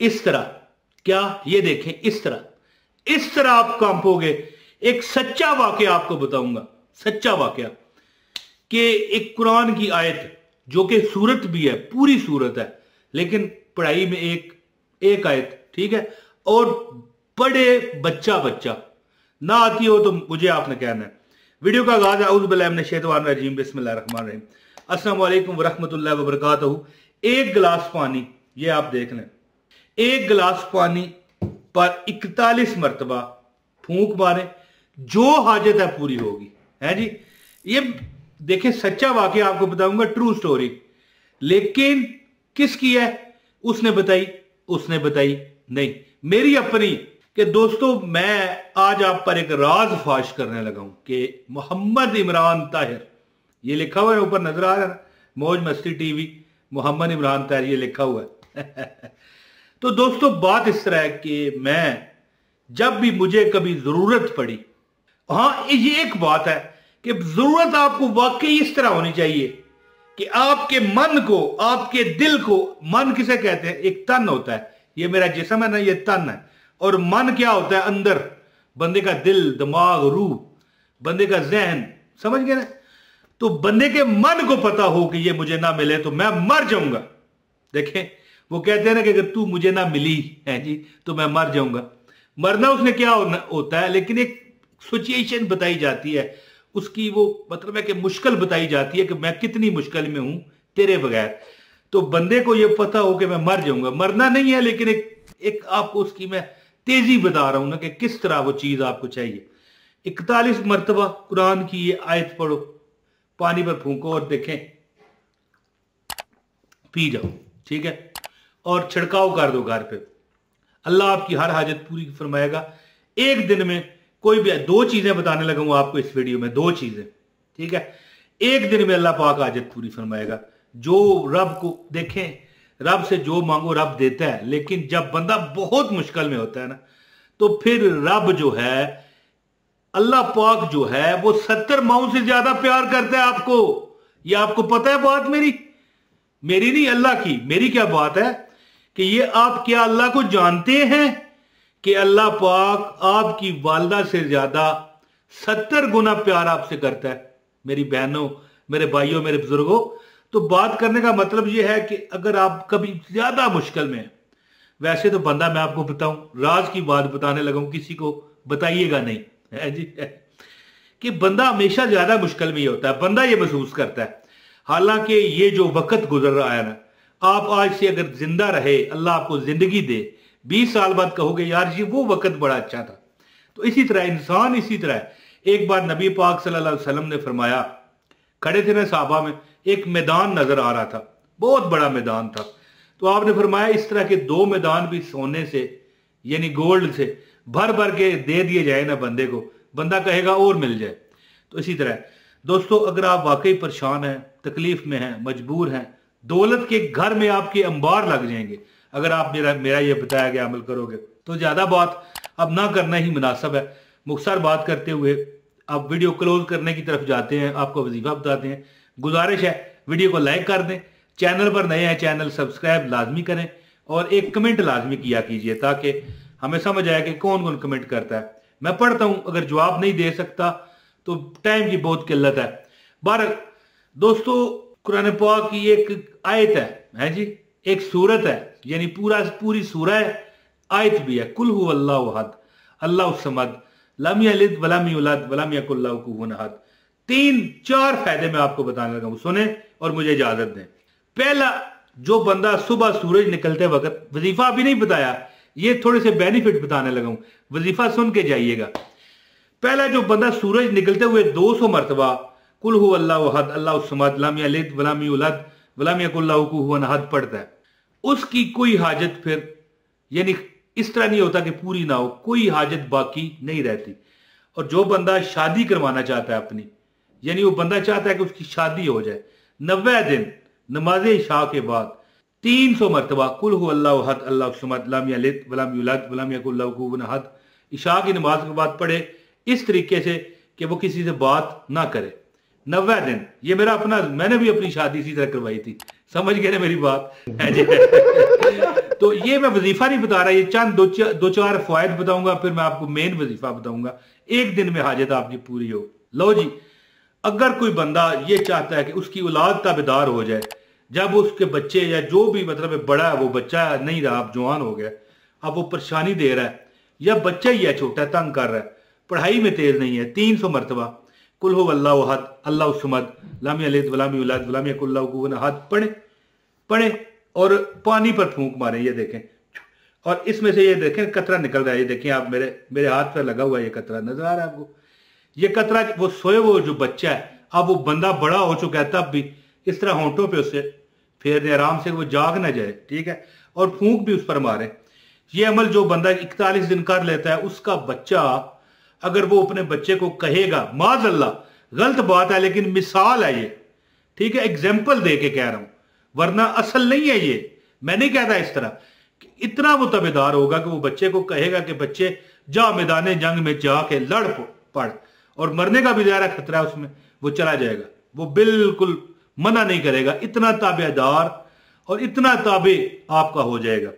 इस तरह, क्या ये देखें, इस तरह आप कांपोगे। एक सच्चा वाकया आपको बताऊंगा, सच्चा वाकया, कि एक कुरान की आयत जो कि सूरत भी है, पूरी सूरत है, लेकिन पढ़ाई में एक आयत, ठीक है, और बड़े बच्चा बच्चा ना आती हो तो मुझे आपने कहना है। वीडियो का आगाज है औज़ु बिल्लाहि मिनश शैतानिर रजीम, बिस्मिल्लाहिर रहमानिर रहीम, अस्सलाम वालेकुम वरहमतुल्लाहि वबरकातुहू। एक गिलास पानी, ये आप देख लें, एक गिलास पानी पर 41 मरतबा फूंक मारे, जो हाजत है पूरी होगी, है जी। ये देखें, सच्चा वाकया आपको बताऊंगा, ट्रू स्टोरी। लेकिन किसकी है? उसने बताई नहीं, मेरी अपनी। कि दोस्तों, मैं आज आप पर एक राज फाश करने लगा हूं कि मोहम्मद इमरान ताहिर, ये लिखा हुआ है ऊपर, नजर आ रहा है ना, मौज मस्ती टीवी, मोहम्मद इमरान ताहिर, ये लिखा हुआ है। तो दोस्तों, बात इस तरह है कि मैं जब भी मुझे कभी जरूरत पड़ी, हाँ ये एक बात है कि जरूरत आपको वाकई इस तरह होनी चाहिए कि आपके मन को, आपके दिल को, मन किसे कहते हैं? एक तन होता है, ये मेरा जिस्म है ना, ये तन है, और मन क्या होता है? अंदर बंदे का दिल, दिमाग, रूह, बंदे का जहन, समझ गए ना? तो बंदे के मन को पता हो कि ये मुझे ना मिले तो मैं मर जाऊंगा। देखें, वो कहते हैं ना कि अगर तू मुझे ना मिली है जी तो मैं मर जाऊंगा। मरना उसने क्या होता है, लेकिन एक सिचुएशन बताई जाती है उसकी, वो मतलब है कि मुश्किल बताई जाती है कि मैं कितनी मुश्किल में हूं तेरे बगैर। तो बंदे को यह पता हो कि मैं मर जाऊंगा, मरना नहीं है, लेकिन एक आपको उसकी मैं तेजी बता रहा हूं ना कि किस तरह वो चीज आपको चाहिए। 41 मरतबा कुरान की ये आयत पढ़ो, पानी पर फूंको और देखें, पी जाओ, ठीक है, और छिड़काव कर दो घर पे। अल्लाह आपकी हर हाजत पूरी फरमाएगा। एक दिन में कोई भी, दो चीजें बताने लगा हूं आपको इस वीडियो में, दो चीजें, ठीक है। एक दिन में अल्लाह पाक हाजत पूरी फरमाएगा। जो रब को देखें, रब से जो मांगो रब देता है, लेकिन जब बंदा बहुत मुश्किल में होता है ना, तो फिर रब जो है, अल्लाह पाक जो है, वो 70 माओं से ज्यादा प्यार करता है आपको। ये आपको पता है बात? मेरी नहीं, अल्लाह की। मेरी क्या बात है कि ये आप क्या अल्लाह को जानते हैं कि अल्लाह पाक आपकी वालदा से ज्यादा 70 गुना प्यार आपसे करता है। मेरी बहनों, मेरे भाइयों, मेरे बुजुर्गों, तो बात करने का मतलब यह है कि अगर आप कभी ज्यादा मुश्किल में हैं, वैसे तो बंदा, मैं आपको बताऊं, राज की बात बताने लगा हूं, किसी को बताइएगा नहीं, है जी, कि बंदा हमेशा ज्यादा मुश्किल में ही होता है, बंदा ये महसूस करता है। हालांकि ये जो वक्त गुजर रहा है ना, आप आज से अगर जिंदा रहे, अल्लाह आपको जिंदगी दे, 20 साल बाद कहोगे यार ये वो वक्त बड़ा अच्छा था। तो इसी तरह इंसान, इसी तरह एक बार नबी पाक सल्लल्लाहु अलैहि वसल्लम ने फरमाया, खड़े थे ना साहबा में, एक मैदान नजर आ रहा था, बहुत बड़ा मैदान था। तो आपने फरमाया इस तरह के 2 मैदान भी सोने से, यानी गोल्ड से भर भर के दे दिए जाए ना बंदे को, बंदा कहेगा और मिल जाए। तो इसी तरह दोस्तों, अगर आप वाकई परेशान हैं, तकलीफ में हैं, मजबूर हैं, दौलत के घर में आपके अंबार लग जाएंगे अगर आप मेरा ये बताया गया अमल करोगे। तो ज्यादा बात अब ना करना ही मुनासिब है। मुख्तसर बात करते हुए अब वीडियो क्लोज करने की तरफ जाते हैं, आपको वजीफा बताते हैं। गुजारिश है वीडियो को लाइक कर दें, चैनल पर नए हैं चैनल सब्सक्राइब लाजमी करें, और एक कमेंट लाजमी किया कीजिए ताकि हमें समझ आए कि कौन कौन कमेंट करता है। मैं पढ़ता हूं, अगर जवाब नहीं दे सकता तो टाइम की बहुत किल्लत है। बार दोस्तों, कुरान पाक की एक आयत है जी, एक सूरत है, यानी पूरी सूरह है, आयत भी है, कुल हु अल्लाहु अहद अल्लाहु समद लम यलिद वलम यूलद वलम यकुल लहू कुफुवन अहद। 3-4 फायदे मैं आपको बताने लगा हूं, सुने और मुझे इजाजत दें। पहला, जो बंदा सुबह सूरज निकलते वक्त, वजीफा भी नहीं बताया, ये थोड़े से बेनिफिट बताने लगा हूं, वजीफा सुन के जाइएगा। पहला, जो बंदा सूरज निकलते हुए 200 मरतबा कुल हु अल्लाहु अहद अल्लाहु समद लम यलिद वलम यूलद वलम यकुल लहू कुफुवन अहद पढ़ता है, उसकी कोई हाजत फिर, यानी इस तरह नहीं होता कि पूरी ना हो, कोई हाजत बाकी नहीं रहती। और जो बंदा शादी करवाना चाहता है अपनी, यानी वो बंदा चाहता है कि उसकी शादी हो जाए, 90 दिन नमाज इशा के बाद 300 मरतबा कुल हु अल्लाहु अहद अल्लाहु समद लम यलिद वलम यूलद वलम यकुल लहू कुफुवन अहद इशा की नमाज के बाद पढ़े, इस तरीके से कि वो किसी से बात ना करे। 90 दिन। ये मेरा अपना, मैंने भी अपनी शादी इसी तरह करवाई थी, समझ गए ना मेरी बात है जी। तो ये मैं वजीफा नहीं बता रहा, ये चंद दो चार फवायद बताऊंगा, फिर मैं आपको मेन वजीफा बताऊंगा। एक दिन में हाजत आपकी पूरी हो। लो जी, अगर कोई बंदा ये चाहता है कि उसकी औलाद ताबेदार हो जाए, जब उसके बच्चे या जो भी मतलब बड़ा है, वो बच्चा नहीं रहा, अब जवान हो गया, अब वो परेशानी दे रहा है, या बच्चा ही है छोटा, तंग कर रहा है, पढ़ाई में तेज नहीं है, 300 मरतबा कुल हु अल्लाहु अहद अल्लाहु समद लम यलिद वलम यूलद वलम यकुल लहू कुफुवन अहद पढ़े और पानी पर फूंक मारे। ये देखें, और इसमें से ये देखें कतरा निकल रहा है, ये देखें आप, मेरे हाथ पर लगा हुआ है, ये कतरा नजर आ रहा है आपको? ये कतरा वो सोए वो जो बच्चा है, अब वो बंदा बड़ा हो चुका है, तब भी इस तरह होंठों पे उससे फेरने आराम से, वो जाग ना जाए, ठीक है, और फूंक भी उस पर मारे। ये अमल जो बंदा 41 दिन कर लेता है, उसका बच्चा, अगर वो अपने बच्चे को कहेगा, माज़अल्लाह गलत बात है लेकिन मिसाल है ये, ठीक है, एग्जाम्पल दे के कह रहा हूं, वरना असल नहीं है ये, मैं नहीं कहता इस तरह, इतना वो तबेदार होगा कि वो बच्चे को कहेगा कि बच्चे जा मैदान जंग में जाके लड़ पड़, और मरने का भी ज़्यादा खतरा है उसमें, वो चला जाएगा, वो बिल्कुल मना नहीं करेगा, इतना ताबेदार और इतना ताबे आपका हो जाएगा।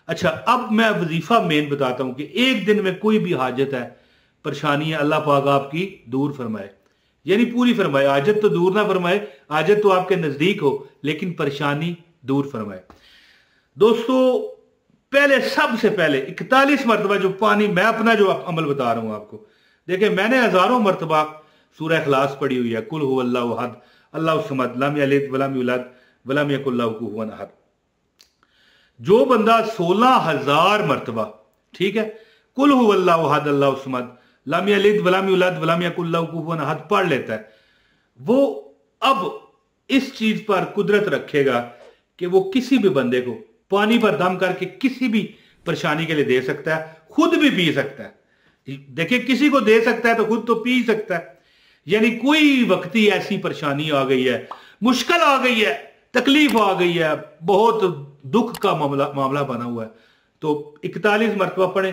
अच्छा, अब मैं वजीफा मेन बताता हूं कि एक दिन में कोई भी हाजत है, परेशानी है, अल्लाह पाक आपकी दूर फरमाए, यानी पूरी फरमाए। हाजत तो दूर ना फरमाए, हाजत तो आपके नजदीक हो, लेकिन परेशानी दूर फरमाए। दोस्तों, पहले सबसे पहले 41 मरतबा जो पानी, मैं अपना जो अमल बता रहा हूं आपको, देखिए मैंने हजारों मरतबा सूरह इखलास पढ़ी हुई है, कुल हु अल्लाहु अहद अल्लाहु समद लम यलिद वलम यूलद वलम यकुल लहू कुफुवन अहद। जो बंदा 16,000 मरतबा, ठीक है, कुल हु अल्लाहु अहद अल्लाहु समद लम यलिद वलम यूलद वलम यकुल लहू कुफुवन अहद पढ़ लेता है, वो अब इस चीज पर कुदरत रखेगा कि वो किसी भी बंदे को पानी पर दम करके किसी भी परेशानी के लिए दे सकता है, खुद भी पी सकता है। देखिए, किसी को दे सकता है तो खुद तो पी सकता है। यानी कोई वक्ती ऐसी परेशानी आ गई है, मुश्किल आ गई है, तकलीफ आ गई है, बहुत दुख का मामला बना हुआ है, तो 41 मरतबा पढ़े,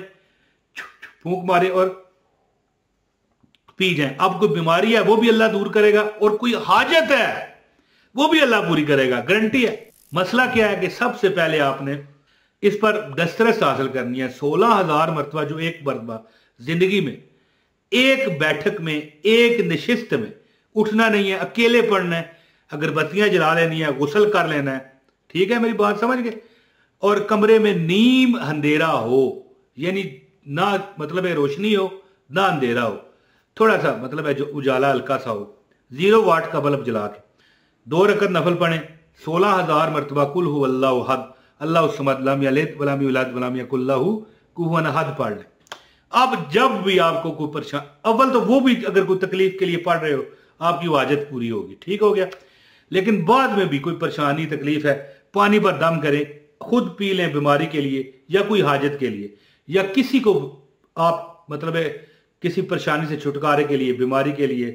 फूंक मारे और पी जाए। अब कोई बीमारी है वो भी अल्लाह दूर करेगा, और कोई हाजत है वो भी अल्लाह पूरी करेगा, गारंटी है। मसला क्या है कि सबसे पहले आपने इस पर दस्तरस हासिल करनी है। 16,000 मरतबा जो एक मरतबा जिंदगी में, एक बैठक में, एक निशिस्त में उठना नहीं है, अकेले पढ़ना है, अगरबत्तियां जला लेनी है, गुसल कर लेना है, ठीक है, मेरी बात समझ गए, और कमरे में नीम अंधेरा हो, यानी ना मतलब है रोशनी हो ना अंधेरा हो, थोड़ा सा मतलब है जो उजाला हल्का सा हो, 0 वाट का बल्ब जला के 2 रकत नफल पढ़े, 16,000 मरतबा कुल हु अल्लाहु अहद अल्लाहु समद लम यलिद वलम यूलद वलम यकुल लहू कुफुवन अहद पढ़ लें। अब जब भी आपको कोई परेशान, अव्वल तो वो भी अगर कोई तकलीफ के लिए पढ़ रहे हो, आपकी हाजत पूरी होगी, ठीक हो गया, लेकिन बाद में भी कोई परेशानी तकलीफ है, पानी पर दम करें, खुद पी लें बीमारी के लिए या कोई हाजत के लिए, या किसी को आप मतलब है किसी परेशानी से छुटकारे के लिए, बीमारी के लिए,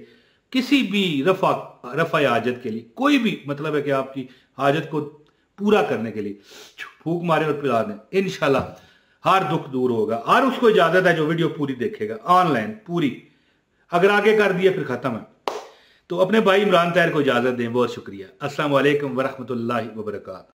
किसी भी रफा हाजत के लिए, कोई भी मतलब है कि आपकी हाजत को पूरा करने के लिए फूंक मारे और पिला दें, इंशाल्लाह हर दुख दूर होगा। और उसको इजाजत है जो वीडियो पूरी देखेगा ऑनलाइन पूरी, अगर आगे कर दिया फिर खत्म है। तो अपने भाई इमरान ताहिर को इजाजत दें, बहुत शुक्रिया। अस्सलाम वालेकुम वरहमतुल्लाहि वबरकातुहू।